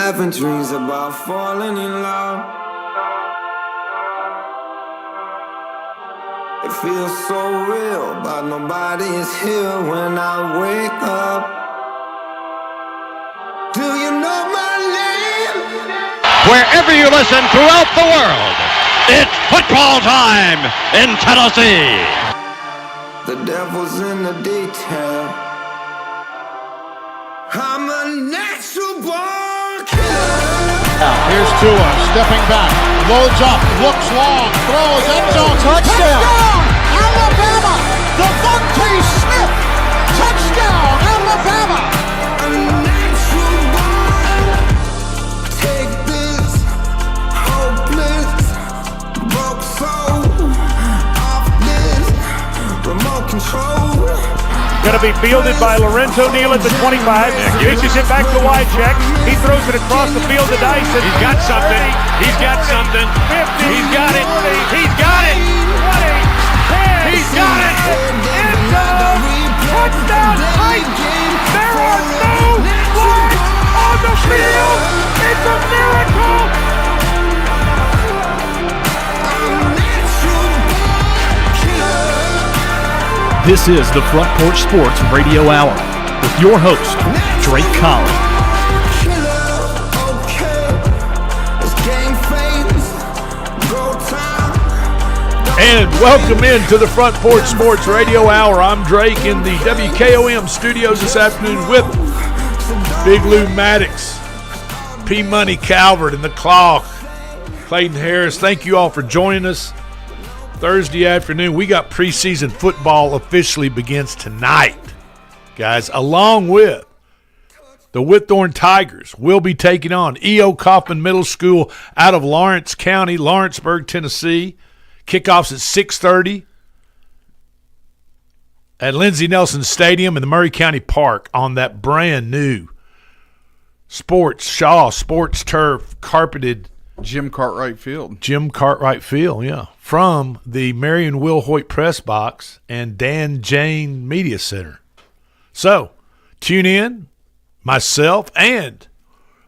having dreams about falling in love. It feels so real, but nobody is here when I wake up. Do you know my name? Wherever you listen throughout the world, it's football time in Tennessee. The devil's in the detail. I'm a natural born killer. Here's Tua stepping back, loads up, looks long, throws, end zone, touchdown! Alabama! Devontae Smith! Touchdown, Alabama! I'm a natural born. Take this, hopeless, broke soul, off this, remote control. Going to be fielded by Lorenzo Neal at the 25. Pitches it back to Wycheck. He throws it across the field to Dyson. He's got something. He's got something. 50, He's got it. 40, He's got it. 20, 10. He's got it. End zone. Touchdown. There are no flags on the field. It's a miracle. This is the Front Porch Sports Radio Hour with your host, Drake Collins. And welcome into the Front Porch Sports Radio Hour. I'm Drake in the WKOM studios this afternoon with Big Lou Maddox, P. Money Calvert, and the Clock, Clayton Harris. Thank you all for joining us. Thursday afternoon, we got preseason football officially begins tonight, guys, along with the Whitthorne Tigers will be taking on E.O. Kaufman Middle School out of Lawrence County, Lawrenceburg, Tennessee. Kickoffs at 6:30 at Lindsey Nelson Stadium in the Murray County Park on that brand new Shaw Sports Turf carpeted Jim Cartwright Field, yeah, from the Marion Will Hoyt Press Box and Dan Jane Media Center. So, tune in. Myself and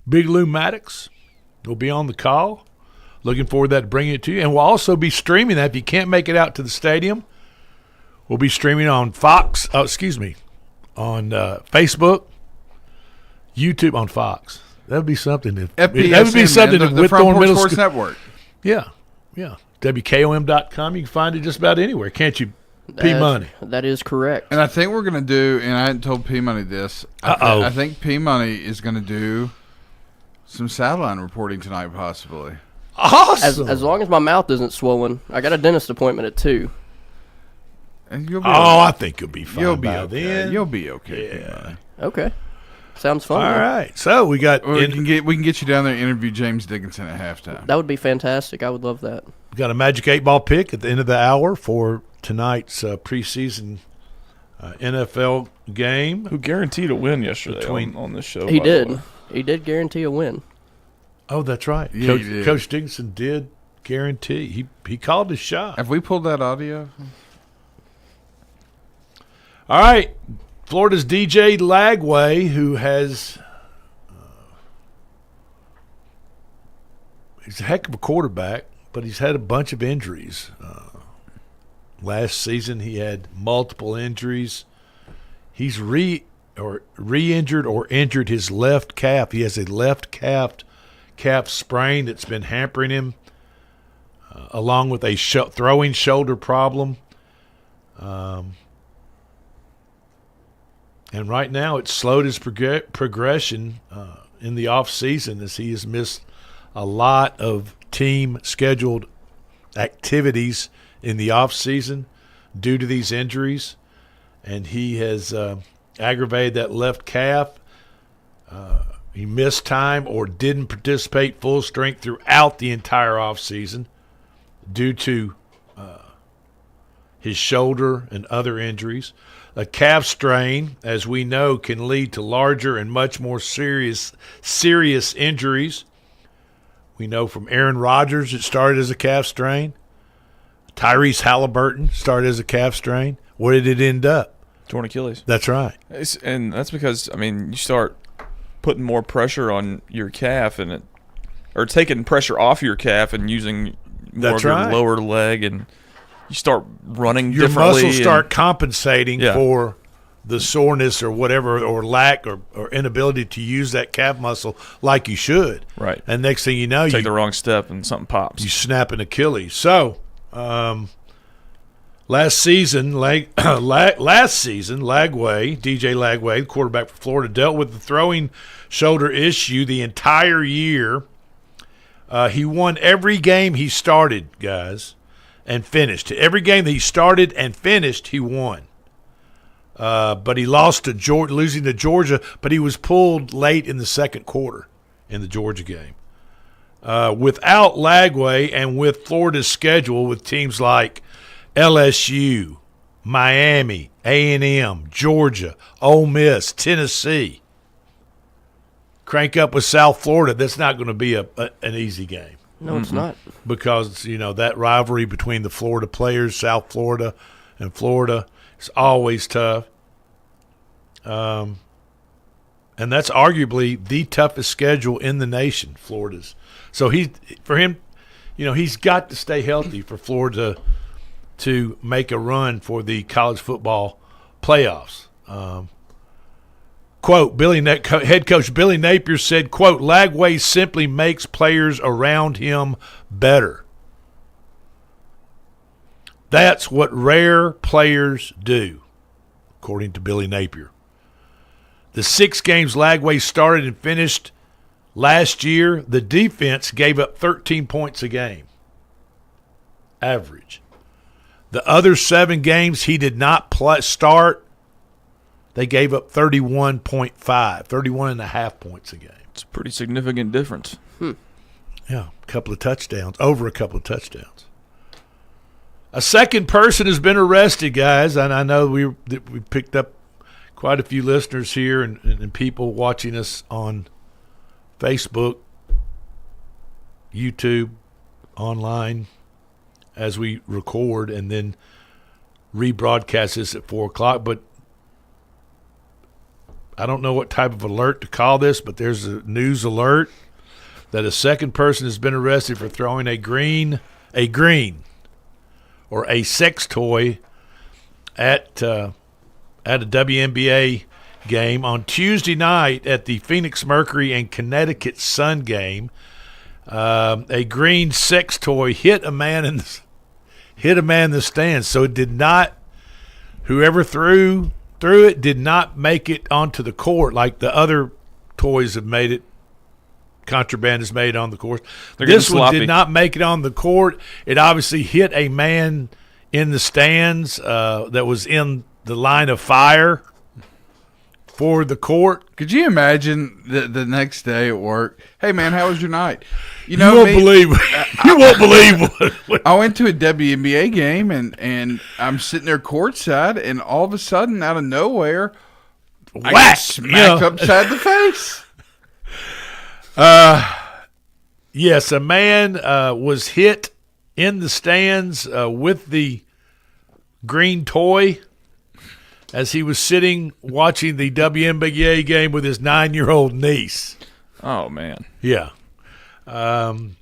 Big Lou Maddox will be on the call. Looking forward to that, bringing it to you. And we'll also be streaming that. If you can't make it out to the stadium, we'll be streaming on on Facebook, YouTube, on Fox. That would be something. That would be something. The Front Porch Sports Network. Yeah. WKOM.com. You can find it just about anywhere, can't you, P Money? That is correct. And I think we're going to do, and I hadn't told P Money this. I think P Money is going to do some sideline reporting tonight, possibly. Awesome. As long as my mouth isn't swollen. I got a dentist appointment at 2. And you'll be I think you'll be fine. You'll be by okay. then. You'll be okay. Yeah. P Money. Okay. Sounds fun. All right. So we got we can get you down there and interview James Dickinson at halftime. That would be fantastic. I would love that. We got a Magic 8-Ball pick at the end of the hour for tonight's preseason NFL game. Who guaranteed a win yesterday on this show? He did. He did guarantee a win. Oh, that's right. Yeah, Coach Dickinson did guarantee. He called his shot. Have we pulled that audio? All right. Florida's DJ Lagway, who has he's a heck of a quarterback, but he's had a bunch of injuries. Last season he had multiple injuries. He's re-injured or injured his left calf. He has a left calf sprain that's been hampering him, along with a throwing shoulder problem. And right now it's slowed his progression in the offseason as he has missed a lot of team-scheduled activities in the offseason due to these injuries. And he has aggravated that left calf. He missed time or didn't participate full strength throughout the entire offseason due to his shoulder and other injuries. A calf strain, as we know, can lead to larger and much more serious injuries. We know from Aaron Rodgers it started as a calf strain. Tyrese Halliburton started as a calf strain. Where did it end up? Torn Achilles. That's right. And that's because, you start putting more pressure on your calf or taking pressure off your calf and using more of your lower leg, and you start running your differently. Your muscles start compensating for the soreness or whatever, or lack or inability to use that calf muscle like you should. Right. And next thing you know, take the wrong step and something pops. You snap an Achilles. So, last season, DJ Lagway, quarterback for Florida, dealt with the throwing shoulder issue the entire year. He won every game he started, guys, and finished. Every game that he started and finished, he won. But he lost to losing to Georgia, but he was pulled late in the second quarter in the Georgia game. Without Lagway and with Florida's schedule with teams like LSU, Miami, A&M, Georgia, Ole Miss, Tennessee, crank up with South Florida, that's not going to be an easy game. No, it's not. Because, that rivalry between the Florida players, South Florida and Florida, is always tough. And that's arguably the toughest schedule in the nation, Florida's. So he's got to stay healthy for Florida to make a run for the college football playoffs. Quote, head coach Billy Napier said, quote, Lagway simply makes players around him better. That's what rare players do, according to Billy Napier. The 6 games Lagway started and finished last year, the defense gave up 13 points a game, average. The other 7 games he did not start, they gave up 31.5 points a game. It's a pretty significant difference. Yeah, a couple of touchdowns, over a couple of touchdowns. A second person has been arrested, guys, and I know we picked up quite a few listeners here and people watching us on Facebook, YouTube, online as we record and then rebroadcast this at 4 o'clock. But I don't know what type of alert to call this, but there's a news alert that a second person has been arrested for throwing a green or a sex toy at a WNBA game on Tuesday night at the Phoenix Mercury and Connecticut Sun game. A green sex toy hit a man in the stands. So it did not. Whoever threw it did not make it onto the court like the other toys have made it. Contraband is made on the court. This one did not make it on the court. It obviously hit a man in the stands that was in the line of fire for the court. Could you imagine the next day at work? Hey, man, how was your night? You won't believe what I went to a WNBA game, and I'm sitting there courtside, and all of a sudden, out of nowhere, I get smacked upside the face. Yes, a man was hit in the stands with the green toy as he was sitting watching the WNBA game with his 9-year-old niece. Oh, man. Yeah. Caden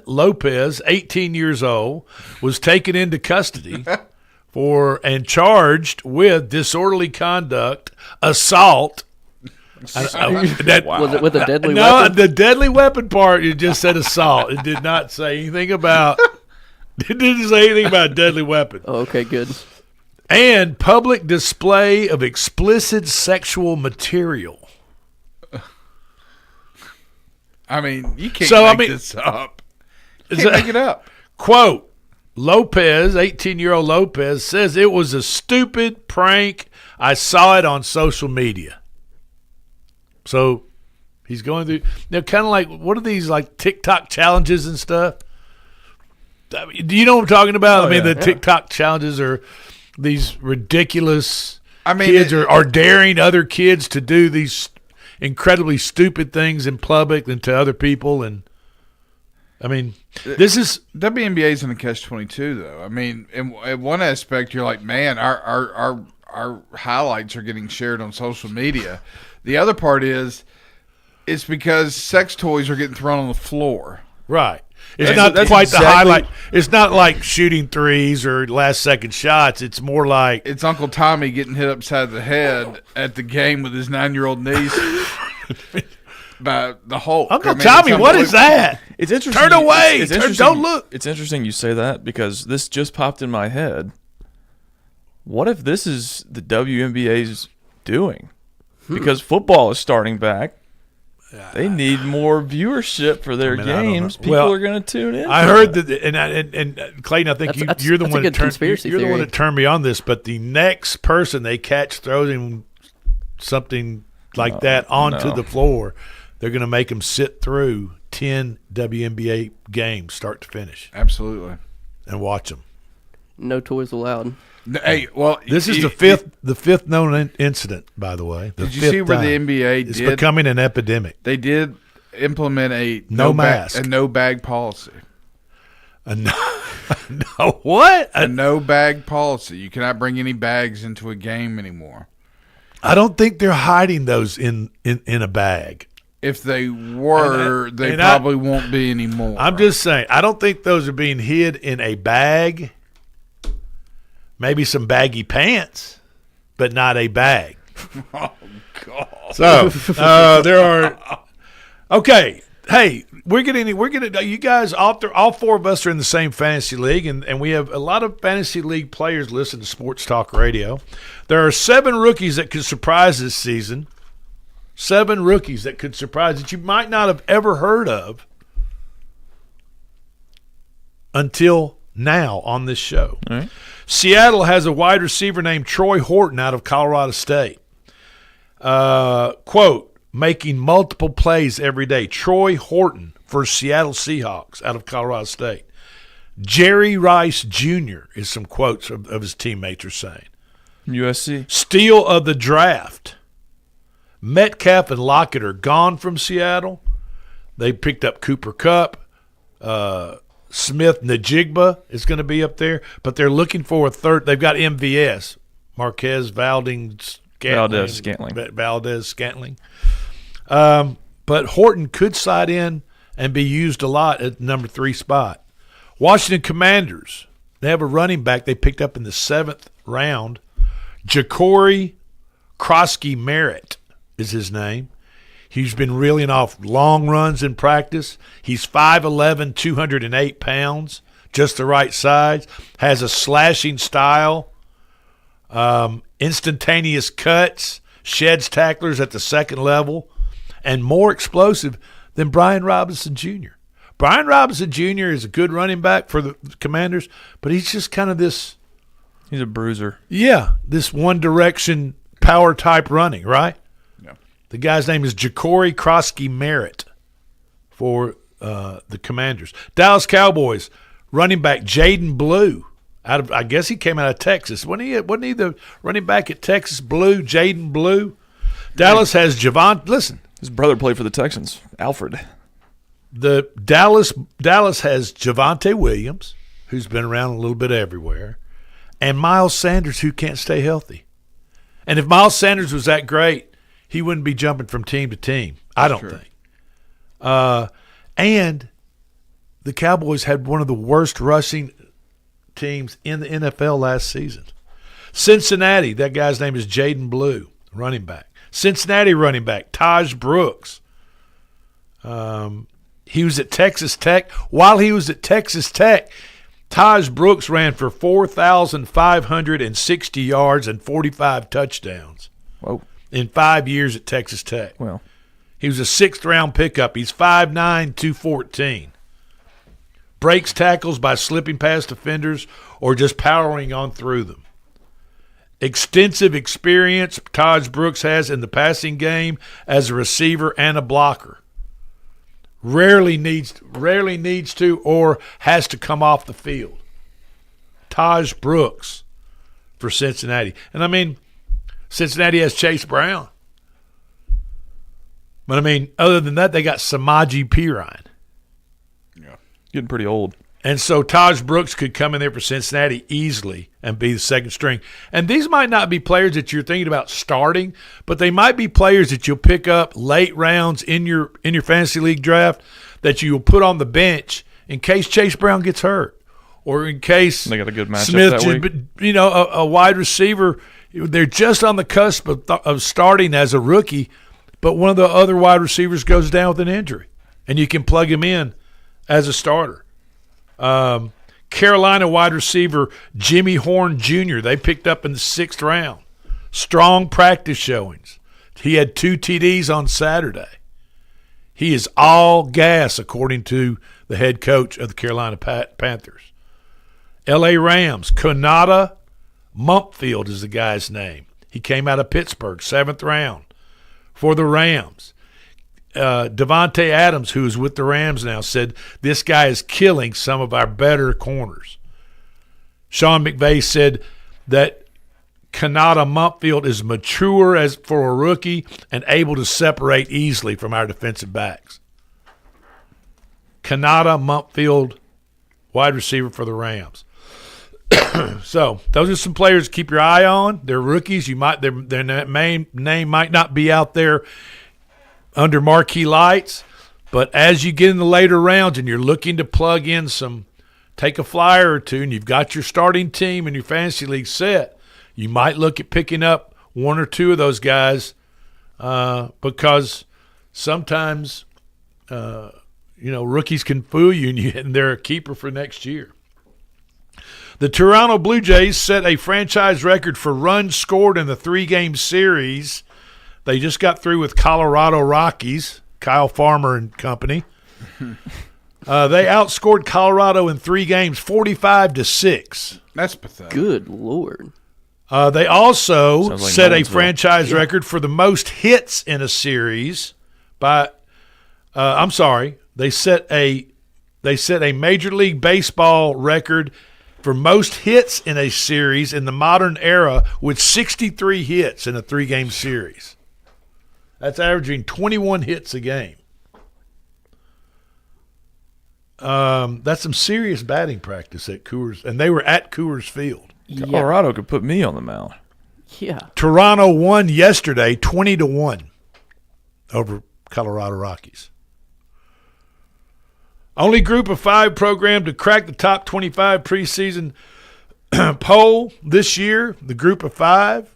Lopez, 18 years old, was taken into custody and charged with disorderly conduct, assault. Wow. Was it with a deadly weapon? No, the deadly weapon part, it just said assault. It did not say anything about deadly weapon. Oh, okay, good. And public display of explicit sexual material. I mean, you can't make this up. You can't make it up. Quote, Lopez, 18-year-old Lopez, says it was a stupid prank. I saw it on social media. So he's going through, kind of like, what are these, like TikTok challenges and stuff? I mean, do you know what I'm talking about? The TikTok challenges are these ridiculous kids are daring other kids to do these incredibly stupid things in public and to other people. And, this is – WNBA's in a catch-22, though. I mean, in one aspect, you're like, man, our our highlights are getting shared on social media. The other part is it's because sex toys are getting thrown on the floor. Right. It's not quite the highlight. It's not like shooting threes or last-second shots. It's more like it's Uncle Tommy getting hit upside the head at the game with his 9-year-old niece by the Hulk. Uncle Tommy, what is that? It's interesting. Turn away. Don't look. It's interesting you say that because this just popped in my head. What if this is the WNBA's doing? Because football is starting back. They need more viewership for their games. People are going to tune in. I heard that, and Clayton, I think you're the one that turned me on this. But the next person they catch throwing something like that onto the floor, they're going to make them sit through 10 WNBA games, start to finish. Absolutely, and watch them. No toys allowed. Hey, well, this is the fifth known incident, by the way. Did you see where the NBA it's becoming an epidemic? They did implement a no mask, a no bag policy. A no what? A no bag policy. You cannot bring any bags into a game anymore. I don't think they're hiding those in a bag. If they were, they probably won't be anymore. I'm just saying, I don't think those are being hid in a bag. Maybe some baggy pants, but not a bag. Oh, God. So there are. Okay, hey, we're gonna. You guys, all four of us are in the same fantasy league, and we have a lot of fantasy league players listen to Sports Talk Radio. There are 7 rookies that could surprise this season. 7 rookies that could surprise that you might not have ever heard of until now on this show. All right. Seattle has a wide receiver named Troy Horton out of Colorado State. Quote, making multiple plays every day. Troy Horton for Seattle Seahawks out of Colorado State. Jerry Rice Jr. is some quotes of his teammates are saying. USC. Steal of the draft. Metcalf and Lockett are gone from Seattle. They picked up Cooper Kupp. Smith Najigba is going to be up there, but they're looking for a third. They've got MVS, Marquez Valdez-Scantling. But Horton could slide in and be used a lot at the number 3 spot. Washington Commanders, they have a running back they picked up in the 7th round. Ja'Cory Krosky-Merritt is his name. He's been reeling off long runs in practice. He's 5'11", 208 pounds, just the right size. Has a slashing style, instantaneous cuts, sheds tacklers at the second level, and more explosive than Brian Robinson Jr. Brian Robinson Jr. is a good running back for the Commanders, but he's just kind of this. He's a bruiser. Yeah, this one-direction power-type running, right? The guy's name is Ja'Cory Krosky-Merritt for the Commanders. Dallas Cowboys running back Jaden Blue I guess he came out of Texas. Wasn't he the running back at Texas Blue, Jaden Blue? Dallas has Javon. Listen, his brother played for the Texans, Alfred. The Dallas has Javonte Williams, who's been around a little bit everywhere, and Miles Sanders, who can't stay healthy. And if Miles Sanders was that great, he wouldn't be jumping from team to team, I don't think. And the Cowboys had one of the worst rushing teams in the NFL last season. Cincinnati, that guy's name is Jaden Blue, running back. Cincinnati running back, Taj Brooks. He was at Texas Tech. While he was at Texas Tech, Taj Brooks ran for 4,560 yards and 45 touchdowns. Whoa. In 5 years at Texas Tech. Well, he was a 6th-round pickup. He's 5'9", 214. Breaks tackles by slipping past defenders or just powering on through them. Extensive experience Taj Brooks has in the passing game as a receiver and a blocker. Rarely needs to or has to come off the field. Taj Brooks for Cincinnati. And, I mean, Cincinnati has Chase Brown. But, I mean, other than that, they got Samaje Perine. Yeah. Getting pretty old. And so Taj Brooks could come in there for Cincinnati easily and be the second string. And these might not be players that you're thinking about starting, but they might be players that you'll pick up late rounds in your fantasy league draft that you'll put on the bench in case Chase Brown gets hurt or in case they got a good matchup Smith, that week. You know, a wide receiver. They're just on the cusp of starting as a rookie, but one of the other wide receivers goes down with an injury, and you can plug him in as a starter. Carolina wide receiver Jimmy Horn Jr., they picked up in the 6th round. Strong practice showings. He had 2 TDs on Saturday. He is all gas, according to the head coach of the Carolina Panthers. L.A. Rams, Konata Mumpfield is the guy's name. He came out of Pittsburgh, 7th round for the Rams. Devontae Adams, who is with the Rams now, said this guy is killing some of our better corners. Sean McVay said that Konata Mumpfield is mature as for a rookie and able to separate easily from our defensive backs. Konata Mumpfield, wide receiver for the Rams. So those are some players to keep your eye on. They're rookies. Their main name might not be out there under marquee lights, but as you get in the later rounds and you're looking to plug in take a flyer or two, and you've got your starting team and your fantasy league set, you might look at picking up 1 or 2 of those guys because sometimes rookies can fool you, and they're a keeper for next year. The Toronto Blue Jays set a franchise record for runs scored in the 3-game series. They just got through with Colorado Rockies, Kyle Farmer and company. They outscored Colorado in 3 games, 45-6. That's pathetic. Good Lord. They also set a Nolensville. franchise record for the most hits in a series by they set a Major League Baseball record for most hits in a series in the modern era with 63 hits in a 3-game series. That's averaging 21 hits a game. That's some serious batting practice at Coors, and they were at Coors Field. Colorado could put me on the mound. Yeah. Toronto won yesterday 20-1 over Colorado Rockies. Only group of 5 program to crack the top 25 preseason poll this year, the group of 5.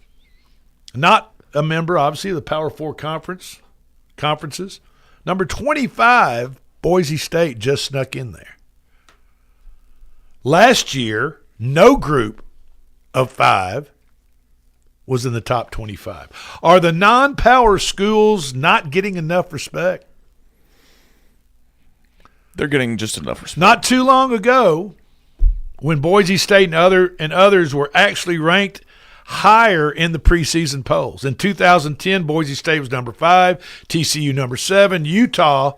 Not a member, obviously, of the Power 4 conferences. Number 25, Boise State just snuck in there. Last year, no group of 5 was in the top 25. Are the non-power schools not getting enough respect? They're getting just enough respect. Not too long ago, when Boise State and others were actually ranked higher in the preseason polls. In 2010, Boise State was number 5, TCU number 7, Utah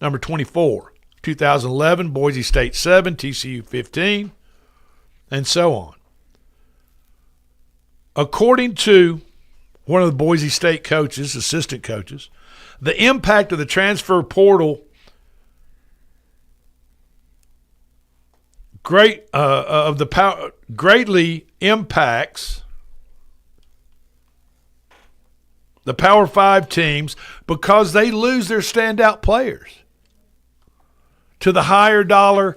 number 24. 2011, Boise State 7, TCU 15, and so on. According to one of the Boise State coaches, assistant coaches, the impact of the transfer portal greatly impacts the Power 5 teams because they lose their standout players to the higher dollar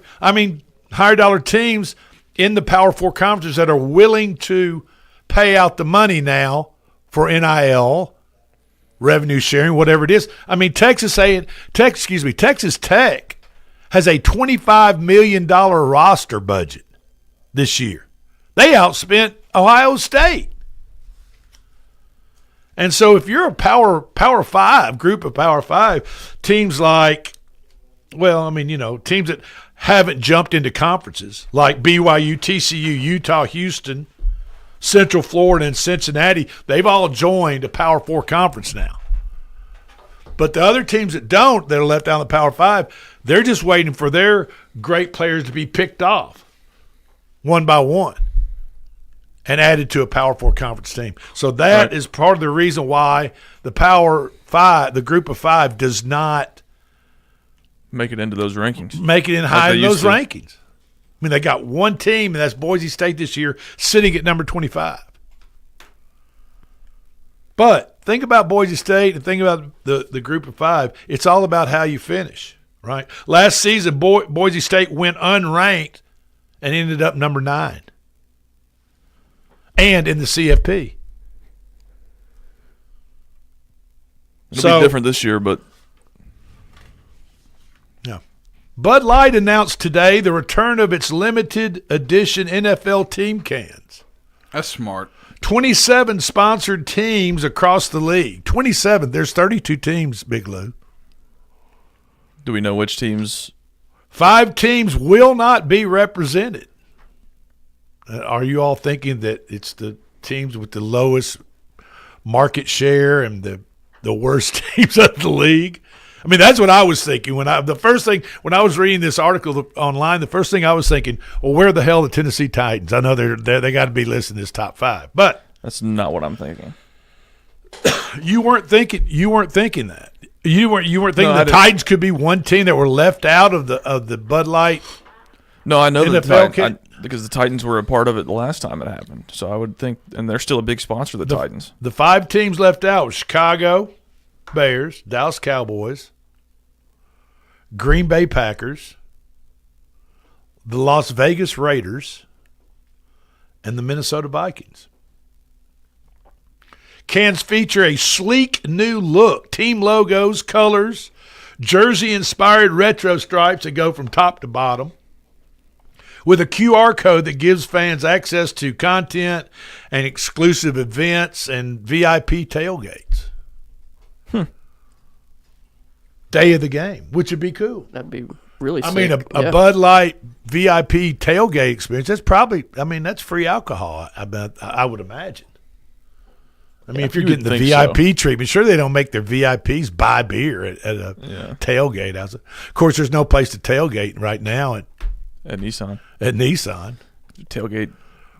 teams in the Power 4 conferences that are willing to pay out the money now for NIL, revenue sharing, whatever it is. I mean, Texas Tech has a $25 million roster budget this year. They outspent Ohio State. And so if you're a Power 5, group of Power 5, teams like, teams that haven't jumped into conferences like BYU, TCU, Utah, Houston, Central Florida, and Cincinnati, they've all joined a Power 4 conference now. But the other teams that are left out of the Power 5, they're just waiting for their great players to be picked off one by one and added to a Power 4 conference team. So that is part of the reason why the Power 5, the group of 5, does not make it into those rankings. Make it in high in those rankings. mean, they got one team, and that's Boise State this year, sitting at number 25. But think about Boise State and think about the group of five. It's all about how you finish, right? Last season, Boise State went unranked and ended up number 9. And in the CFP. It'll be different this year, but yeah. Bud Light announced today the return of its limited edition NFL team cans. That's smart. 27 sponsored teams across the league. 27. There's 32 teams, Big Lou. Do we know which teams? 5 teams will not be represented. Are you all thinking that it's the teams with the lowest market share and the worst teams of the league? I mean, that's what I was thinking when I was reading this article online. The first thing I was thinking, well, where the hell are the Tennessee Titans? I know they got to be listed in this top 5, but that's not what I'm thinking. You weren't thinking that. You weren't thinking the Titans could be one team that were left out of the Bud Light. No, I know NFL because the Titans were a part of it the last time it happened. So I would think, and they're still a big sponsor of the Titans. The 5 teams left out were Chicago Bears, Dallas Cowboys, Green Bay Packers, the Las Vegas Raiders, and the Minnesota Vikings. Cans feature a sleek new look, team logos, colors, jersey-inspired retro stripes that go from top to bottom, with a QR code that gives fans access to content and exclusive events and VIP tailgates. Day of the game, which would be cool. That'd be really sick. I mean, a Bud Light VIP tailgate experience, that's probably, that's free alcohol, I would imagine. I mean, if you're getting the VIP treatment, sure they don't make their VIPs buy beer at a tailgate. Of course, there's no place to tailgate right now at Nissan. At Nissan. Tailgate.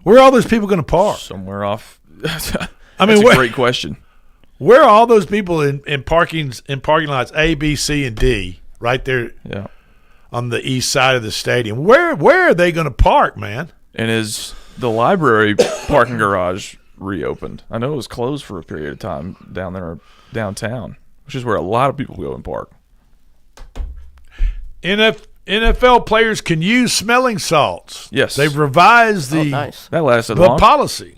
Where are all those people going to park? Somewhere off. That's a great question. Where are all those people in parking lots A, B, C, and D right there on the east side of the stadium? Where are they going to park, man? And is the library parking garage reopened? I know it was closed for a period of time down there downtown, which is where a lot of people go and park. NFL players can use smelling salts. Yes. They've revised the that lasted long. policy.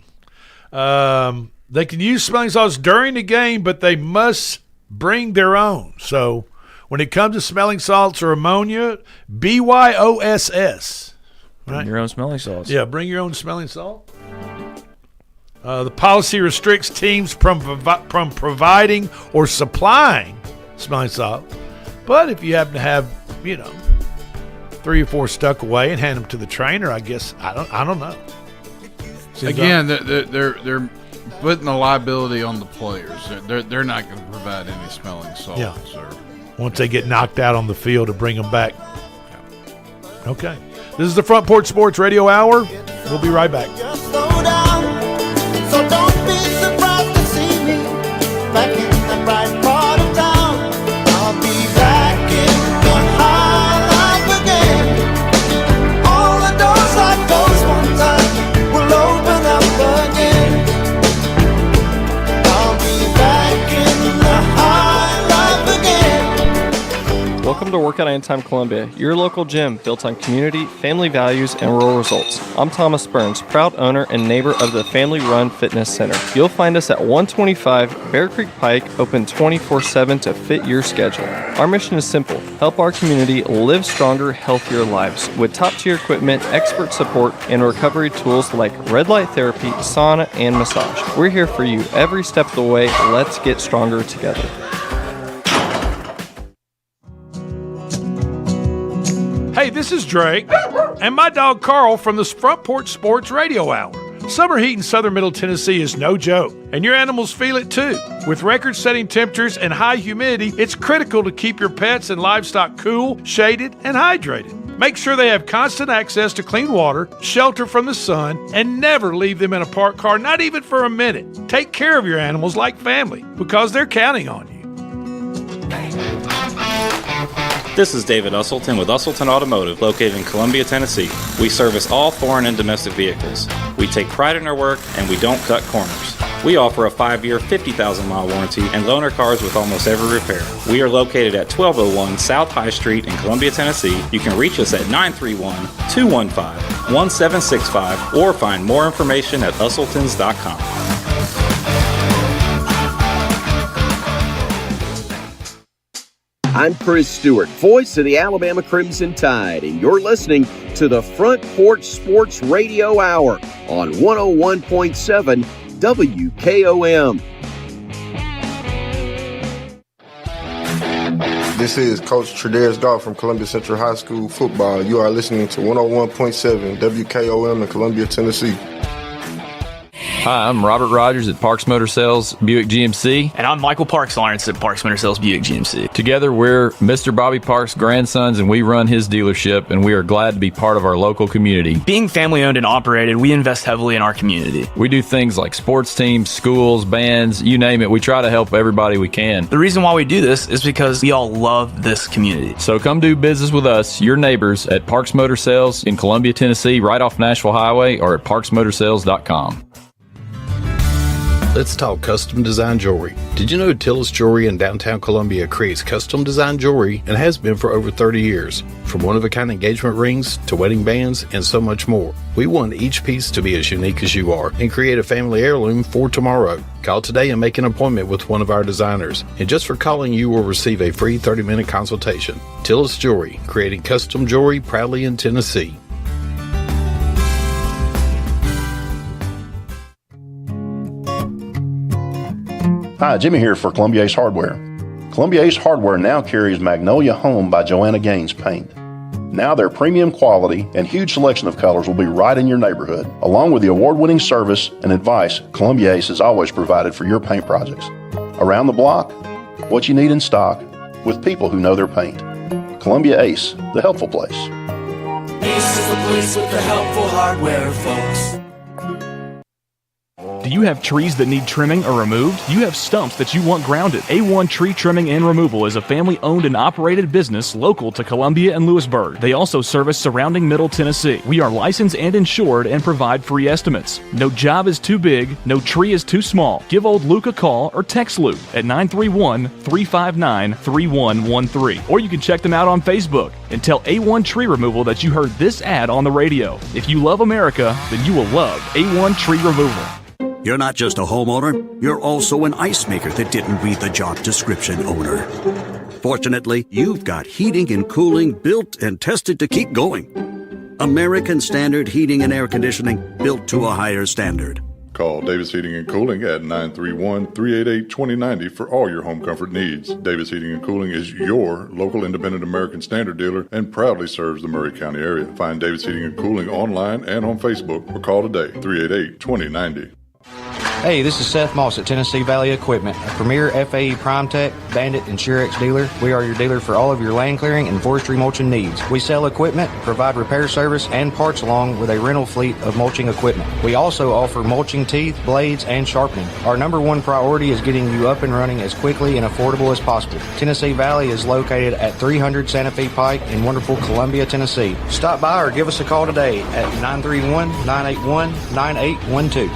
They can use smelling salts during the game, but they must bring their own. So when it comes to smelling salts or ammonia, BYOSS. Bring your own smelling salts. Yeah, bring your own smelling salt. The policy restricts teams from providing or supplying smelling salt. But if you happen to have, 3 or 4 stuck away and hand them to the trainer, I guess, I don't know. Again, they're putting the liability on the players. They're not going to provide any smelling salts. Yeah. Once they get knocked out on the field to bring them back. Okay. This is the Front Porch Sports Radio Hour. We'll be right back. Just slow down, so don't be surprised to see me back in the bright part of town. I'll be back in the high life again. All the doors I closed one time will open up again. I'll be back in the high life again. Welcome to Workout Anytime Columbia, your local gym built on community, family values, and rural results. I'm Thomas Burns, proud owner and neighbor of the Family Run Fitness Center. You'll find us at 125 Bear Creek Pike, open 24/7 to fit your schedule. Our mission is simple: help our community live stronger, healthier lives with top-tier equipment, expert support, and recovery tools like red light therapy, sauna, and massage. We're here for you every step of the way. Let's get stronger together. Hey, this is Drake and my dog Carl from the Front Porch Sports Radio Hour. Summer heat in southern Middle Tennessee is no joke, and your animals feel it too. With record-setting temperatures and high humidity, it's critical to keep your pets and livestock cool, shaded, and hydrated. Make sure they have constant access to clean water, shelter from the sun, and never leave them in a parked car, not even for a minute. Take care of your animals like family, because they're counting on you. This is David Usselton with Usselton Automotive, located in Columbia, Tennessee. We service all foreign and domestic vehicles. We take pride in our work, and we don't cut corners. We offer a 5-year, 50,000-mile warranty and loan our cars with almost every repair. We are located at 1201 South High Street in Columbia, Tennessee. You can reach us at 931-215-1765 or find more information at usseltons.com. I'm Chris Stewart, voice of the Alabama Crimson Tide, and you're listening to the Front Porch Sports Radio Hour on 101.7 WKOM. This is Coach Tredaris Goff from Columbia Central High School football. You are listening to 101.7 WKOM in Columbia, Tennessee. Hi, I'm Robert Rogers at Parks Motor Sales Buick GMC. And I'm Michael Parks Lawrence at Parks Motor Sales Buick GMC. Together, we're Mr. Bobby Parks' grandsons, and we run his dealership, and we are glad to be part of our local community. Being family-owned and operated, we invest heavily in our community. We do things like sports teams, schools, bands, you name it. We try to help everybody we can. The reason why we do this is because we all love this community. So come do business with us, your neighbors, at Parks Motor Sales in Columbia, Tennessee, right off Nashville Highway, or at parksmotorsales.com. Let's talk custom design jewelry. Did you know Tillis Jewelry in downtown Columbia creates custom design jewelry and has been for over 30 years? From one-of-a-kind engagement rings to wedding bands and so much more. We want each piece to be as unique as you are and create a family heirloom for tomorrow. Call today and make an appointment with one of our designers. And just for calling, you will receive a free 30-minute consultation. Tillis Jewelry, creating custom jewelry proudly in Tennessee. Hi, Jimmy here for Columbia Ace Hardware. Columbia Ace Hardware now carries Magnolia Home by Joanna Gaines paint. Now their premium quality and huge selection of colors will be right in your neighborhood. Along with the award-winning service and advice Columbia Ace has always provided for your paint projects. Around the block, what you need in stock, with people who know their paint. Columbia Ace, the helpful place. Ace is the place with the helpful hardware, folks. Do you have trees that need trimming or removed? Do you have stumps that you want grounded? A1 Tree Trimming and Removal is a family-owned and operated business local to Columbia and Lewisburg. They also service surrounding Middle Tennessee. We are licensed and insured and provide free estimates. No job is too big, no tree is too small. Give old Luke a call or text Luke at 931-359-3113. Or you can check them out on Facebook and tell A1 Tree Removal that you heard this ad on the radio. If you love America, then you will love A1 Tree Removal. You're not just a homeowner, you're also an ice maker that didn't read the job description owner. Fortunately, you've got heating and cooling built and tested to keep going. American Standard Heating and Air Conditioning, built to a higher standard. Call Davis Heating and Cooling at 931-388-2090 for all your home comfort needs. Davis Heating and Cooling is your local independent American Standard dealer and proudly serves the Murray County area. Find Davis Heating and Cooling online and on Facebook or call today, 388-2090. Hey, this is Seth Moss at Tennessee Valley Equipment, a premier FAE PrimeTech, Bandit, and Surex dealer. We are your dealer for all of your land clearing and forestry mulching needs. We sell equipment, provide repair service, and parts along with a rental fleet of mulching equipment. We also offer mulching teeth, blades, and sharpening. Our number one priority is getting you up and running as quickly and affordable as possible. Tennessee Valley is located at 300 Santa Fe Pike in wonderful Columbia, Tennessee. Stop by or give us a call today at 931-981-9812.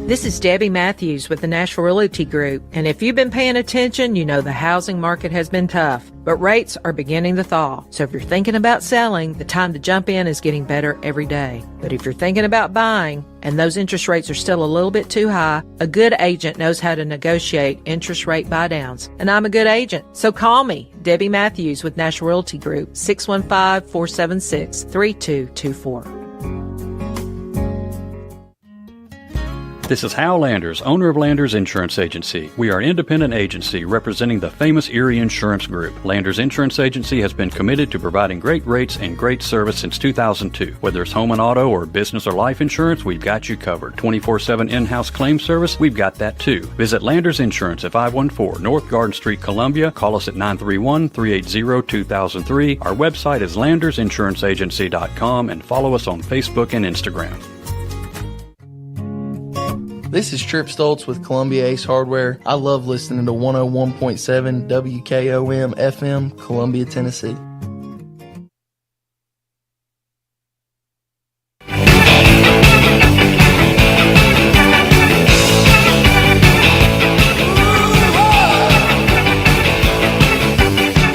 This is Debbie Matthews with the Nashville Realty Group, and if you've been paying attention, you know the housing market has been tough, but rates are beginning to thaw. So if you're thinking about selling, the time to jump in is getting better every day. But if you're thinking about buying, and those interest rates are still a little bit too high, a good agent knows how to negotiate interest rate buy-downs. And I'm a good agent, so call me, Debbie Matthews with Nashville Realty Group, 615-476-3224. This is Hal Landers, owner of Landers Insurance Agency. We are an independent agency representing the famous Erie Insurance Group. Landers Insurance Agency has been committed to providing great rates and great service since 2002. Whether it's home and auto or business or life insurance, we've got you covered. 24/7 in-house claim service, we've got that too. Visit Landers Insurance at 514 North Garden Street, Columbia. Call us at 931-380-2003. Our website is landersinsuranceagency.com and follow us on Facebook and Instagram. This is Trip Stoltz with Columbia Ace Hardware. I love listening to 101.7 WKOM FM, Columbia, Tennessee.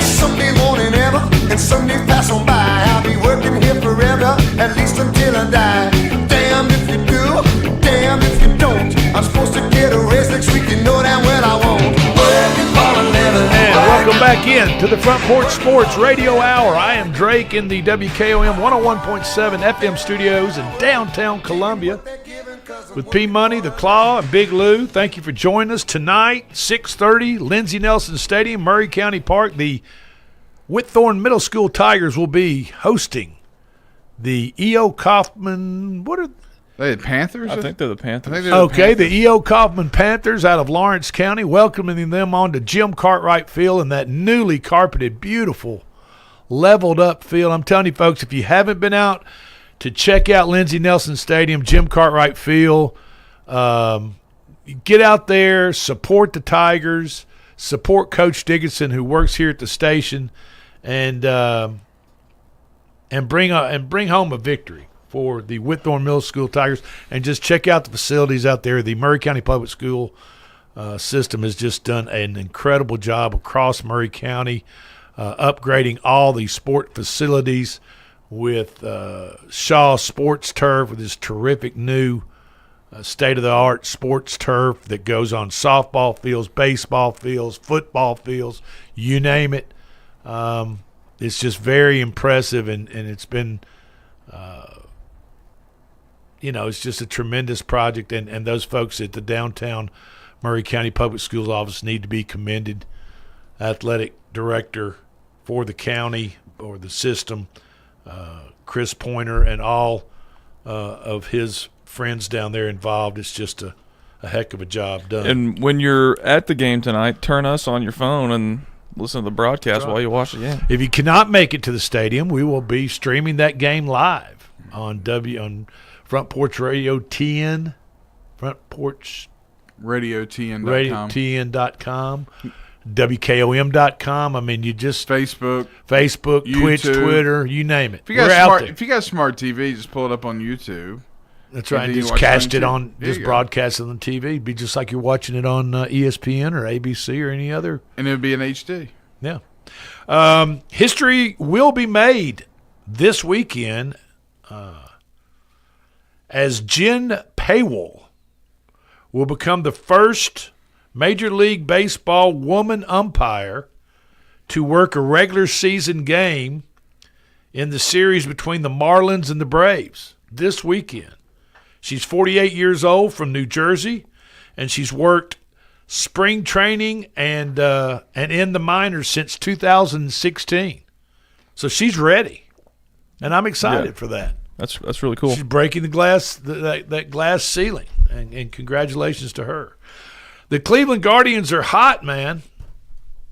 Someday won't it ever, and someday pass on by. I'll be working here forever, at least until I die. Damn if you do, damn if you don't. I'm supposed to get a raise next week, you know damn well I won't. Working for a living. And welcome back in to the Front Porch Sports Radio Hour. I am Drake in the WKOM 101.7 FM studios in downtown Columbia with P Money, the Claw, and Big Lou. Thank you for joining us tonight, 6:30, Lindsey Nelson Stadium, Murray County Park. The Whitthorne Middle School Tigers will be hosting the E.O. Kaufman. What are they? Panthers? I think they're the Panthers. Okay, the E.O. Kaufman Panthers out of Lawrence County, welcoming them onto Jim Cartwright Field in that newly carpeted, beautiful, leveled up field. I'm telling you, folks, if you haven't been out to check out Lindsey Nelson Stadium, Jim Cartwright Field, get out there, support the Tigers, support Coach Dickinson, who works here at the station, and bring home a victory for the Whitthorne Middle School Tigers. And just check out the facilities out there. The Murray County Public School system has just done an incredible job across Murray County, upgrading all the sport facilities with Shaw Sports Turf, with this terrific new state-of-the-art sports turf that goes on softball fields, baseball fields, football fields, you name it. It's just very impressive, and it's been it's just a tremendous project, and those folks at the downtown Murray County Public Schools office need to be commended. Athletic director for the county or the system, Chris Pointer, and all of his friends down there involved. It's just a heck of a job done. And when you're at the game tonight, turn us on your phone and listen to the broadcast while you watch the game. If you cannot make it to the stadium, we will be streaming that game live on Front Porch Radio TN, Front Porch Radio TN.com. Radio TN.com. WKOM.com. I mean, you just Facebook, YouTube, Twitch, Twitter, you name it. If you got smart TV, just pull it up on YouTube. That's right. And just cast it on, just broadcast it on TV. It'd be just like you're watching it on ESPN or ABC or any other. And it would be in HD. Yeah. History will be made this weekend as Jen Paywall will become the first Major League Baseball woman umpire to work a regular season game in the series between the Marlins and the Braves this weekend. She's 48 years old, from New Jersey, and she's worked spring training and in the minors since 2016. So she's ready, and I'm excited for that. That's really cool. She's breaking the glass that glass ceiling, and congratulations to her. The Cleveland Guardians are hot, man.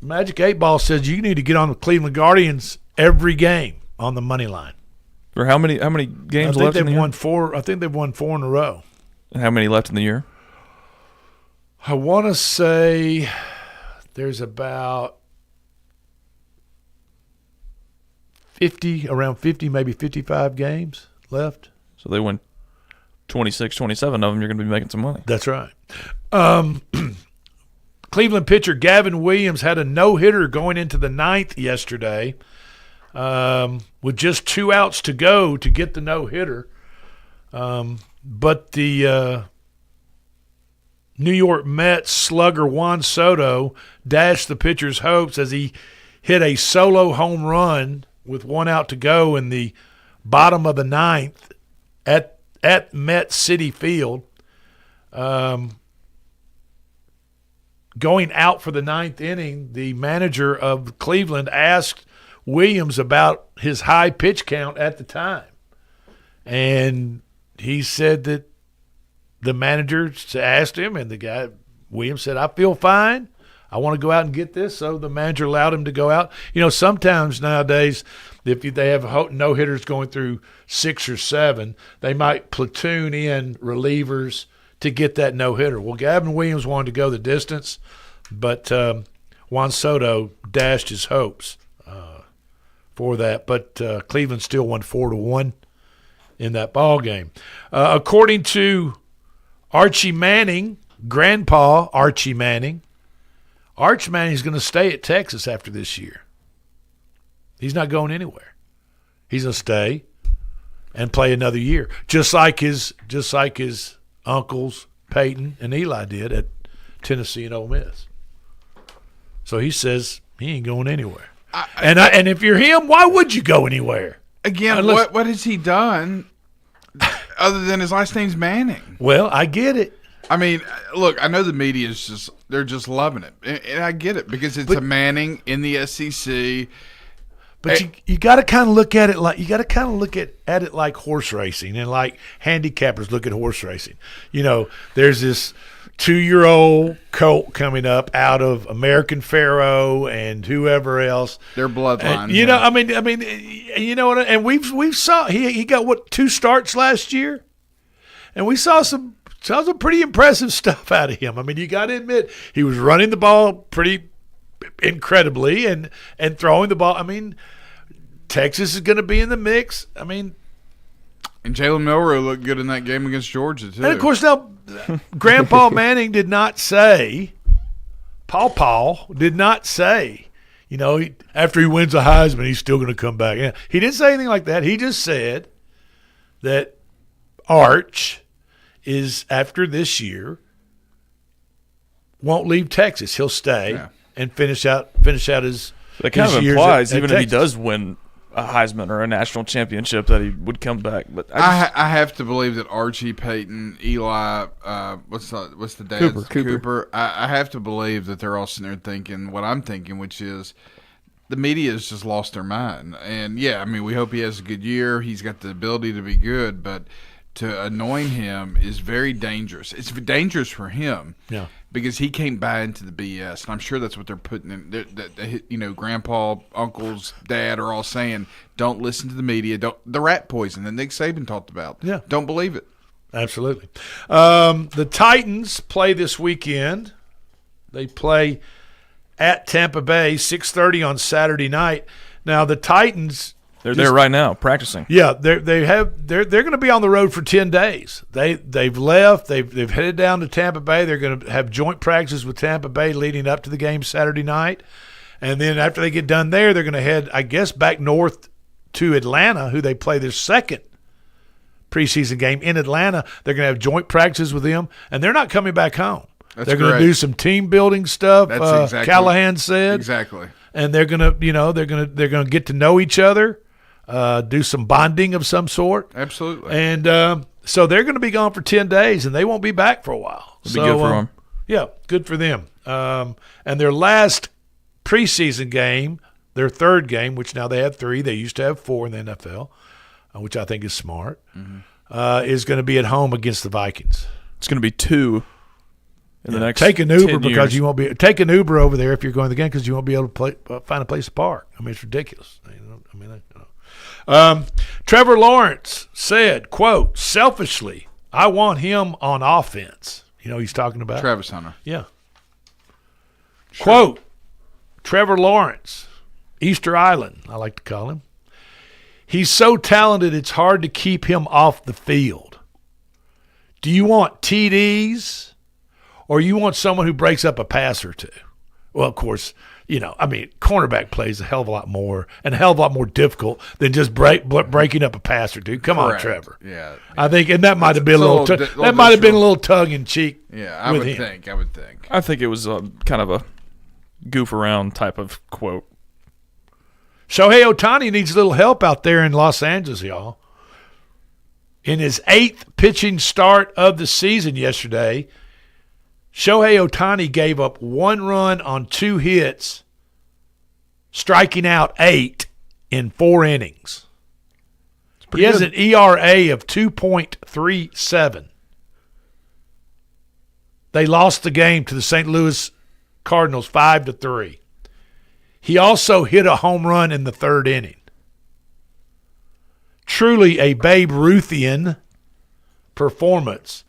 Magic 8 Ball says you need to get on the Cleveland Guardians every game on the money line. For how many games left in the year? I think they've won 4 in a row. And how many left in the year? I want to say there's about 50, around 50, maybe 55 games left. So they win 26, 27 of them. You're going to be making some money. That's right. Cleveland pitcher Gavin Williams had a no-hitter going into the 9th yesterday, with just 2 outs to go to get the no-hitter. But the New York Mets slugger Juan Soto dashed the pitcher's hopes as he hit a solo home run with 1 out to go in the bottom of the 9th at Met City Field. Going out for the 9th inning, the manager of Cleveland asked Williams about his high pitch count at the time. And he said that the manager asked him, and Williams said, "I feel fine. I want to go out and get this." So the manager allowed him to go out. You know, sometimes nowadays, if they have no-hitters going through 6 or 7, they might platoon in relievers to get that no-hitter. Well, Gavin Williams wanted to go the distance, but Juan Soto dashed his hopes for that. But Cleveland still won 4-1 in that ball game. According to Archie Manning, Grandpa Archie Manning, Arch Manning's going to stay at Texas after this year. He's not going anywhere. He's going to stay and play another year, just like his uncles Peyton and Eli did at Tennessee and Ole Miss. So he says he ain't going anywhere. And if you're him, why would you go anywhere? Again, what has he done other than his last name's Manning? Well, I get it. I mean, look, I know the media is they're just loving it. And I get it because it's a Manning in the SEC. But you got to kind of look at it like at it like horse racing, and like handicappers look at horse racing. You know, there's this 2-year-old colt coming up out of American Pharoah and whoever else. Their bloodline. And, you know, I mean, you know what? And we've saw he got 2 starts last year, and we saw some pretty impressive stuff out of him. I mean, you got to admit he was running the ball pretty incredibly and throwing the ball. I mean, Texas is going to be in the mix. I mean, and Jalen Milroe looked good in that game against Georgia too. And of course, now Grandpa Manning did not say, Paul did not say, you know, after he wins a Heisman, he's still going to come back. Yeah, he didn't say anything like that. He just said that Arch is, after this year, won't leave Texas. He'll stay and finish out his. That kind of implies, even if he Texas. does win a Heisman or a national championship, that he would come back. But I have to believe that Archie, Peyton, Eli, what's the dad? Cooper. I have to believe that they're all sitting there thinking what I'm thinking, which is the media has just lost their mind. And yeah, I mean, we hope he has a good year. He's got the ability to be good, but to anoint him is very dangerous. It's dangerous for him. Yeah. Because he can't buy into the BS, and I'm sure that's what they're putting in. You know, Grandpa, uncles, dad are all saying, "Don't listen to the media. The rat poison that Nick Saban talked about. Yeah, don't believe it." Absolutely. The Titans play this weekend. They play at Tampa Bay, 6:30 on Saturday night. Now the Titans. They're there right now practicing. Yeah, they're going to be on the road for 10 days. They've left. They've headed down to Tampa Bay. They're going to have joint practices with Tampa Bay leading up to the game Saturday night, and then after they get done there, they're going to head, I guess, back north to Atlanta, who they play their second preseason game in Atlanta. They're going to have joint practices with them, and they're not coming back home. They're going to do some team building stuff. That's exactly Callahan said exactly, and they're going to get to know each other. Do some bonding of some sort. Absolutely. And so they're going to be gone for 10 days, and they won't be back for a while. It'll be good for them. Yeah, good for them. And their last preseason game, their third game, which now they have 3. They used to have 4 in the NFL, which I think is smart, is going to be at home against the Vikings. It's going to be 2 in the next Take an Uber 10 because years. you won't be – take an Uber over there if you're going to the game because you won't be able to find a place to park. I mean, it's ridiculous. Trevor Lawrence said, quote, selfishly, I want him on offense. You know who he's talking about? Travis Hunter. Yeah. Sure. Quote, Trevor Lawrence, Easter Island, I like to call him. He's so talented it's hard to keep him off the field. Do you want TDs or you want someone who breaks up a pass or two? Well, of course, you know, I mean, cornerback plays a hell of a lot more and a hell of a lot more difficult than just breaking up a pass or two. Come on, Trevor. Yeah, I think, and that might have been a little tongue in cheek. Yeah, I would think. I think it was kind of a goof around type of quote. Shohei Ohtani needs a little help out there in Los Angeles, y'all. In his 8th pitching start of the season yesterday, Shohei Ohtani gave up 1 run on 2 hits, striking out 8 in 4 innings. He has an ERA of 2.37. They lost the game to the St. Louis Cardinals 5-3. He also hit a home run in the 3rd inning. Truly a Babe Ruthian performance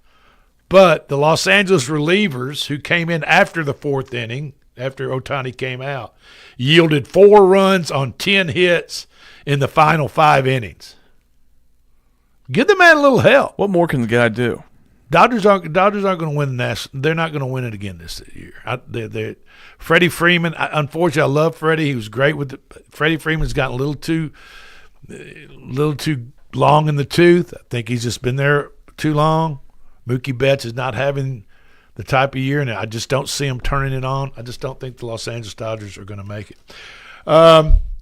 But the Los Angeles relievers, who came in after the fourth inning, after Ohtani came out, yielded 4 runs on 10 hits in the final 5 innings. Give the man a little help. What more can the guy do? Dodgers aren't going to win the National. They're not going to win it again this year. Freddie Freeman. Unfortunately, I love Freddie. He was great with Freddie Freeman's gotten a little too long in the tooth. I think he's just been there too long. Mookie Betts is not having the type of year, and I just don't see him turning it on. I just don't think the Los Angeles Dodgers are going to make it.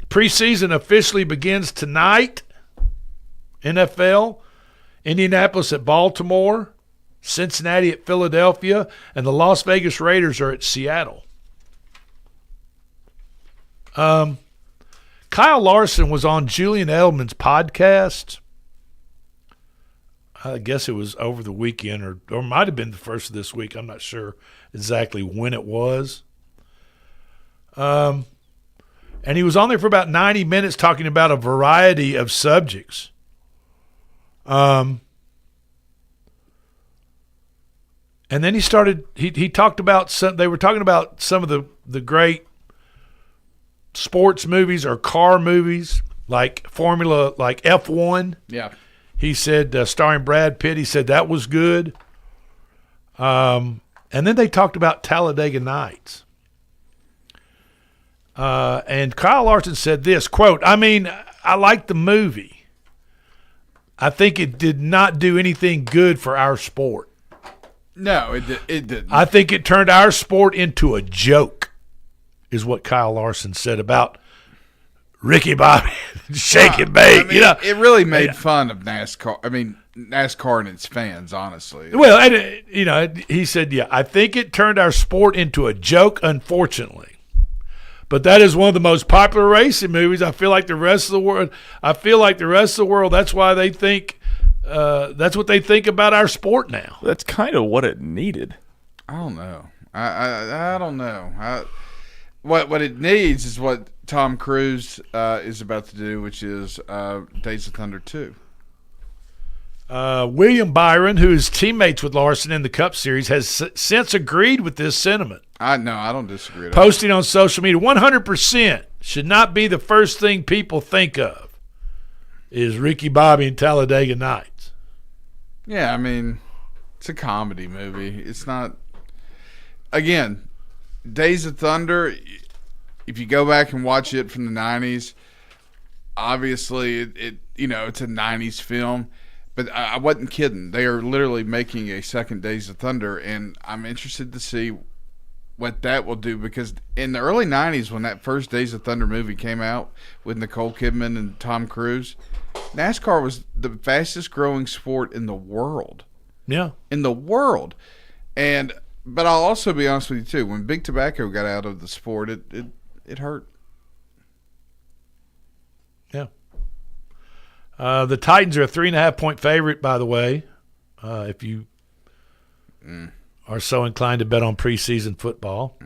Preseason officially begins tonight. NFL, Indianapolis at Baltimore, Cincinnati at Philadelphia, and the Las Vegas Raiders are at Seattle. Kyle Larson was on Julian Edelman's podcast. I guess it was over the weekend or might have been the first of this week. I'm not sure exactly when it was. And he was on there for about 90 minutes talking about a variety of subjects. And then he started. He talked about some. They were talking about some of the great sports movies or car movies, like Formula, like F1. Yeah. He said, starring Brad Pitt. He said that was good. And then they talked about Talladega Nights. And Kyle Larson said this, quote, "I mean, I liked the movie. I think it did not do anything good for our sport." No, it didn't. I think it turned our sport into a joke, is what Kyle Larson said about Ricky Bobby shake and bake. I mean, it really made fun of NASCAR. I mean, NASCAR and its fans, honestly. Well, and, he said, yeah, I think it turned our sport into a joke, unfortunately. But that is one of the most popular racing movies. I feel like the rest of the world. That's why they think. That's what they think about our sport now. That's kind of what it needed. I don't know. I don't know. What it needs is what Tom Cruise is about to do, which is Days of Thunder 2. William Byron, who is teammates with Larson in the Cup Series, has since agreed with this sentiment. I don't disagree at all. Posting on social media, 100% should not be the first thing people think of is Ricky Bobby and Talladega Nights. Yeah, I mean, it's a comedy movie. It's not. Again, Days of Thunder, if you go back and watch it from the 90s, obviously it's a 90s film. But I wasn't kidding. They are literally making a second Days of Thunder, and I'm interested to see what that will do, because in the early 90s when that first Days of Thunder movie came out with Nicole Kidman and Tom Cruise, NASCAR was the fastest growing sport in the world. Yeah. In the world. But I'll also be honest with you too, when Big Tobacco got out of the sport, it hurt. Yeah. The Titans are a 3.5-point favorite, by the way, if you are so inclined to bet on preseason football,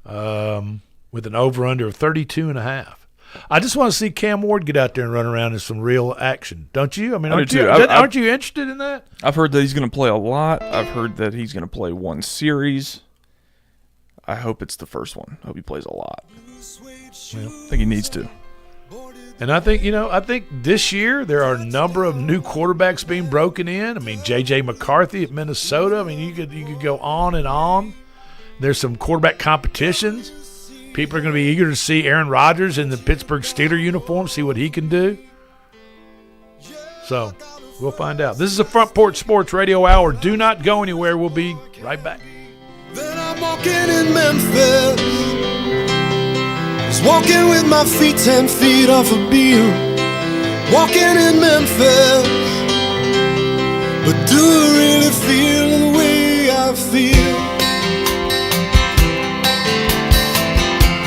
with an over-under of 32.5. I just want to see Cam Ward get out there and run around in some real action, don't you? I mean, aren't you interested in that? I've heard that he's going to play a lot. I've heard that he's going to play one series. I hope it's the first one. I hope he plays a lot. Yeah. I think he needs to. And I think this year there are a number of new quarterbacks being broken in. I mean, J.J. McCarthy at Minnesota. I mean, you could go on and on. There's some quarterback competitions. People are going to be eager to see Aaron Rodgers in the Pittsburgh Steelers uniform, see what he can do. So we'll find out. This is the Front Porch Sports Radio Hour. Do not go anywhere. We'll be right back. Then I'm walking in Memphis, just walking with my feet 10 feet off a beam. Walking in Memphis, but do I really feel the way I feel?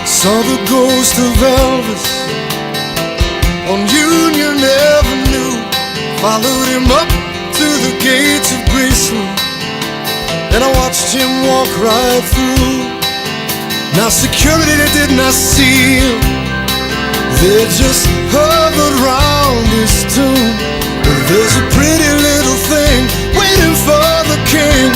Saw the ghost of Elvis on Union Avenue. Followed him up to the gates of Graceland, and I watched him walk right through. Now security did not see him, they just hovered round his tomb. But there's a pretty little thing waiting for the king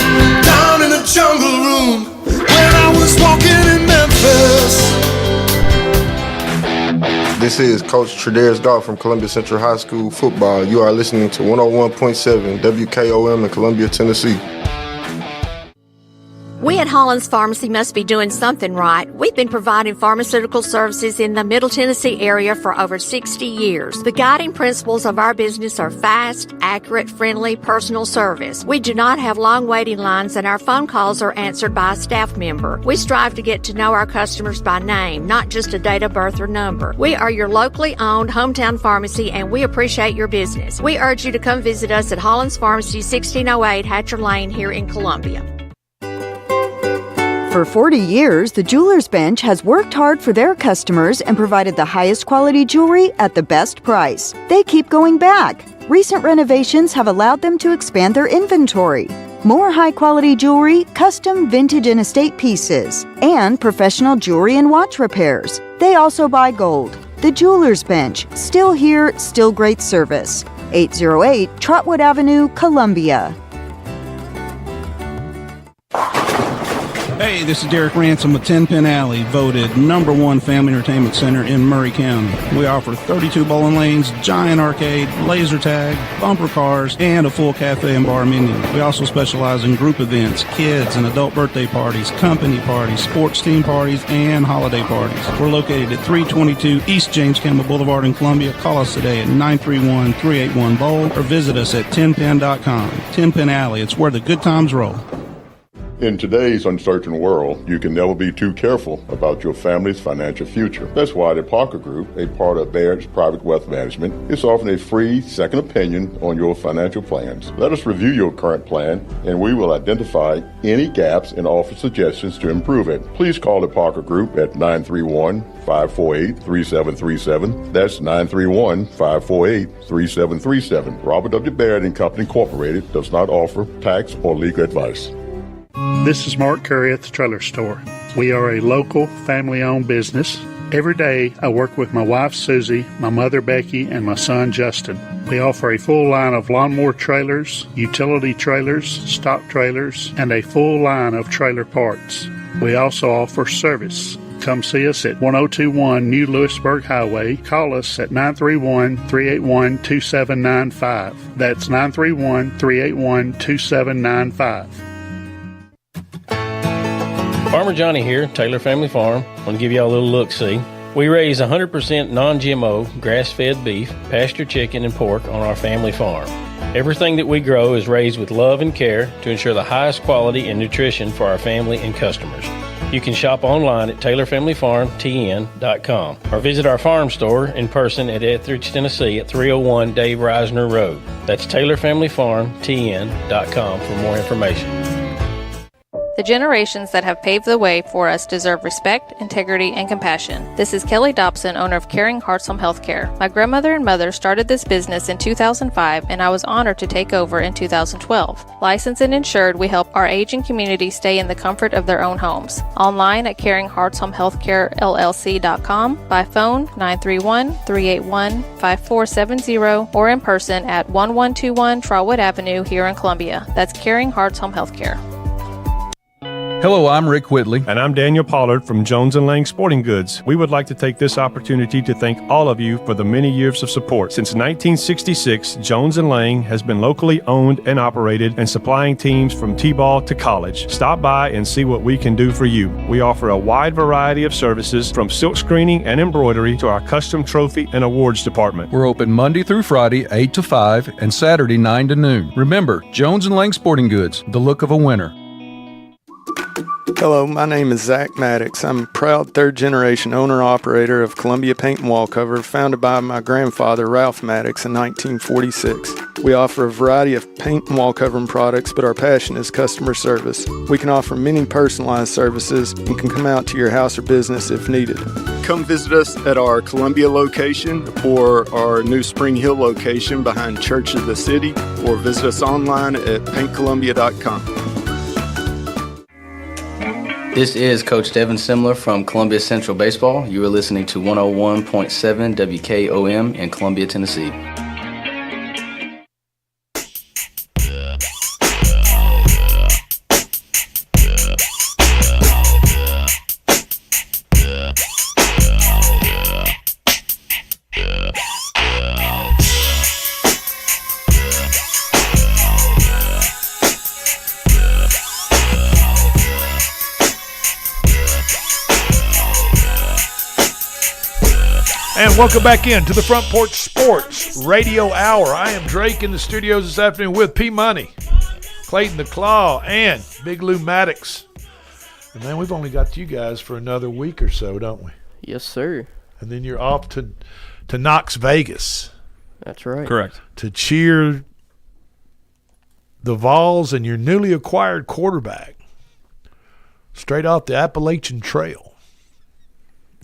This is Coach Tredaris Goff from Columbia Central High School football. You are listening to 101.7 WKOM in Columbia, Tennessee. We at Hollins Pharmacy must be doing something right. We've been providing pharmaceutical services in the Middle Tennessee area for over 60 years. The guiding principles of our business are fast, accurate, friendly, personal service. We do not have long waiting lines, and our phone calls are answered by a staff member. We strive to get to know our customers by name, not just a date of birth or number. We are your locally owned hometown pharmacy, and we appreciate your business. We urge you to come visit us at Hollins Pharmacy, 1608 Hatcher Lane here in Columbia. For 40 years, the Jewelers Bench has worked hard for their customers and provided the highest quality jewelry at the best price. They keep going back. Recent renovations have allowed them to expand their inventory. More high-quality jewelry, custom vintage and estate pieces, and professional jewelry and watch repairs. They also buy gold. The Jewelers Bench, still here, still great service. 808 Trotwood Avenue, Columbia. Hey, this is Derek Ransom with 10 Pin Alley, voted #1 family entertainment center in Murray County. We offer 32 bowling lanes, giant arcade, laser tag, bumper cars, and a full cafe and bar menu. We also specialize in group events, kids and adult birthday parties, company parties, sports team parties, and holiday parties. We're located at 322 East James Campbell Boulevard in Columbia. Call us today at 931-381-BOWL or visit us at 10pin.com. 10 Pin Alley, it's where the good times roll. In today's uncertain world, you can never be too careful about your family's financial future. That's why the Parker Group, a part of Baird's Private Wealth Management, is offering a free second opinion on your financial plans. Let us review your current plan, and we will identify any gaps and offer suggestions to improve it. Please call the Parker Group at 931-548-3737. That's 931-548-3737. Robert W. Baird and Company Incorporated does not offer tax or legal advice. This is Mark Curry at the Trailer Store. We are a local, family-owned business. Every day, I work with my wife, Susie, my mother, Becky, and my son, Justin. We offer a full line of lawnmower trailers, utility trailers, stock trailers, and a full line of trailer parts. We also offer service. Come see us at 1021 New Lewisburg Highway. Call us at 931-381-2795. That's 931-381-2795. Farmer Johnny here, Taylor Family Farm. I want to give y'all a little look-see. We raise 100% non-GMO, grass-fed beef, pasture chicken, and pork on our family farm. Everything that we grow is raised with love and care to ensure the highest quality and nutrition for our family and customers. You can shop online at TaylorFamilyFarmTN.com or visit our farm store in person at Etheridge, Tennessee at 301 Dave Reisner Road. That's TaylorFamilyFarmTN.com for more information. The generations that have paved the way for us deserve respect, integrity, and compassion. This is Kelly Dobson, owner of Caring Hearts Home Healthcare. My grandmother and mother started this business in 2005, and I was honored to take over in 2012. Licensed and insured, we help our aging community stay in the comfort of their own homes. Online at CaringHeartsHomeHealthcareLLC.com, by phone 931-381-5470, or in person at 1121 Trotwood Avenue here in Columbia. That's Caring Hearts Home Healthcare. Hello, I'm Rick Whitley. And I'm Daniel Pollard from Jones & Lang Sporting Goods. We would like to take this opportunity to thank all of you for the many years of support. Since 1966, Jones & Lang has been locally owned and operated and supplying teams from T-ball to college. Stop by and see what we can do for you. We offer a wide variety of services from silk screening and embroidery to our custom trophy and awards department. We're open Monday through Friday, 8 to 5, and Saturday, 9 to noon. Remember, Jones & Lang Sporting Goods, the look of a winner. Hello, my name is Zach Maddox. I'm a proud third-generation owner-operator of Columbia Paint and Wallcover, founded by my grandfather, Ralph Maddox, in 1946. We offer a variety of paint and wallcovering products, but our passion is customer service. We can offer many personalized services and can come out to your house or business if needed. Come visit us at our Columbia location or our new Spring Hill location behind Church of the City, or visit us online at paintcolumbia.com. This is Coach Devin Simler from Columbia Central Baseball. You are listening to 101.7 WKOM in Columbia, Tennessee. And welcome back in to the Front Porch Sports Radio Hour. I am Drake in the studios this afternoon with P Money, Clayton the Claw, and Big Lou Maddox. And man, we've only got you guys for another week or so, don't we? Yes, sir. And then you're off to Knox Vegas. That's right. Correct. To cheer the Vols and your newly acquired quarterback straight off the Appalachian Trail.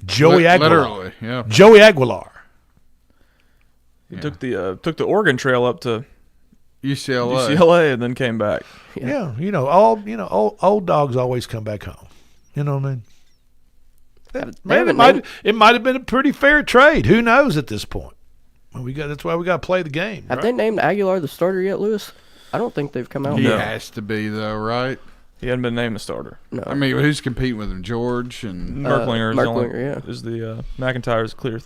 Joey Aguilar. Literally, yeah. Joey Aguilar. He took the Oregon Trail up to UCLA and then came back. Yeah, old dogs always come back home. You know what I mean? It might have been a pretty fair trade. Who knows at this point? Well, that's why we got to play the game. Have they named Aguilar the starter yet, Lewis? I don't think they've come out. He has to be though, right? He hadn't been named the starter. No. I mean, who's competing with him? George and Merklinger is the McIntyre's clear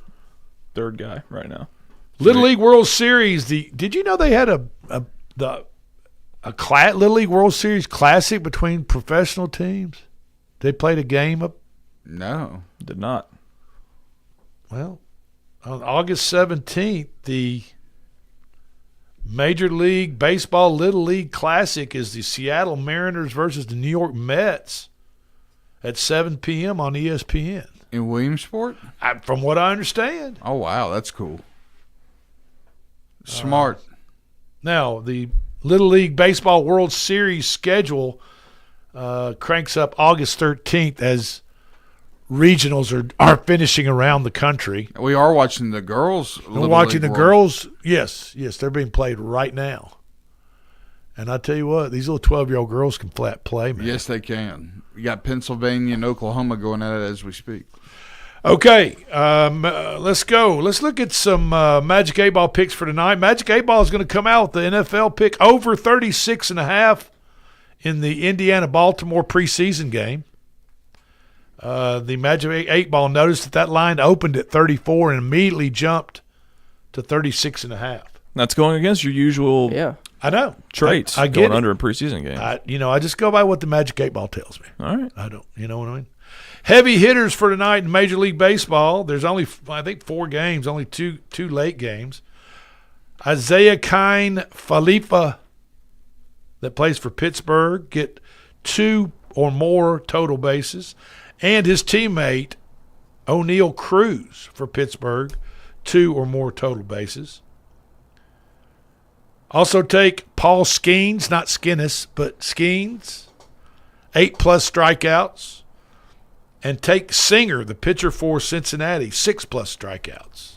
third guy right now. Little League World Series. Did you know they had a Little League World Series Classic between professional teams? They played a game up. No, did not. Well, on August 17th, the Major League Baseball Little League Classic is the Seattle Mariners versus the New York Mets at 7 p.m. on ESPN. In Williamsport? From what I understand. Oh, wow. That's cool. Smart. Now, the Little League Baseball World Series schedule cranks up August 13th as regionals are finishing around the country. We are watching the girls. We're watching the girls. Yes, they're being played right now. And I tell you what, these little 12-year-old girls can flat play, man. Yes, they can. You got Pennsylvania and Oklahoma going at it as we speak. Okay, let's go. Let's look at some Magic 8-Ball picks for tonight. Magic 8-Ball is going to come out with the NFL pick over 36.5 in the Indiana-Baltimore preseason game. The Magic 8-Ball noticed that line opened at 34 and immediately jumped to 36.5. That's going against your usual I know. traits I get going it. under a preseason game. I just go by what the Magic 8-Ball tells me. All right. I don't, you know what I mean? Heavy hitters for tonight in Major League Baseball. There's only, I think, 4 games, only two late games. Isaiah Kine Falefa, that plays for Pittsburgh, get 2 or more total bases. And his teammate, O'Neal Cruz for Pittsburgh, 2 or more total bases. Also take Paul Skeens, not Skinnis, but Skeens, 8+ strikeouts. And take Singer, the pitcher for Cincinnati, 6+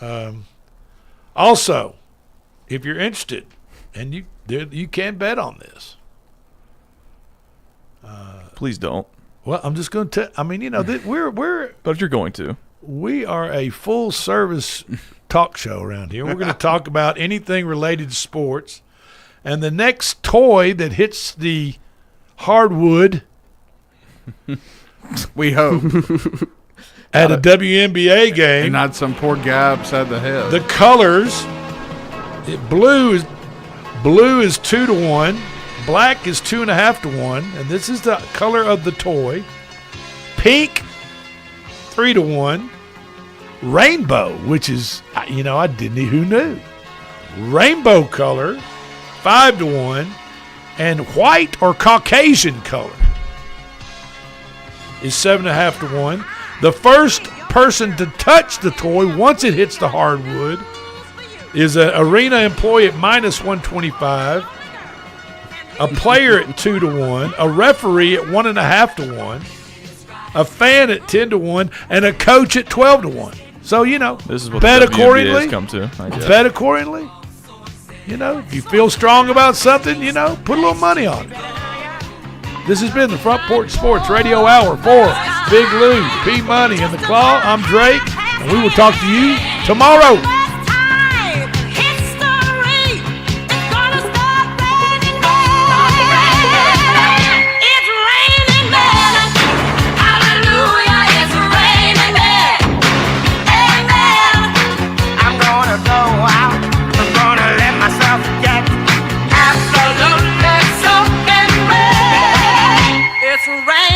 strikeouts. Also, if you're interested, and you can bet on this. Please don't. Well, I'm just going to tell. I mean, we're. But if you're going to, we are a full service talk show around here. We're going to talk about anything related to sports, and the next toy that hits the hardwood. We hope. At a WNBA game. And not some poor guy upside the head. The colors, blue is 2 to 1, black is 2.5 to 1, and this is the color of the toy. Pink, 3 to 1. Rainbow, which is, who knew? Rainbow color, 5 to 1, and white or Caucasian color is 7.5 to 1. The first person to touch the toy once it hits the hardwood is an arena employee at -125, a player at 2 to 1, a referee at 1.5 to 1, a fan at 10 to 1, and a coach at 12 to 1. So this is what bet the WNBA accordingly. has come to. I guess. Bet accordingly. If you feel strong about something, put a little money on it. This has been the Front Porch Sports Radio Hour for Big Lou, P Money, and the Claw. I'm Drake, and we will talk to you tomorrow. It's rain.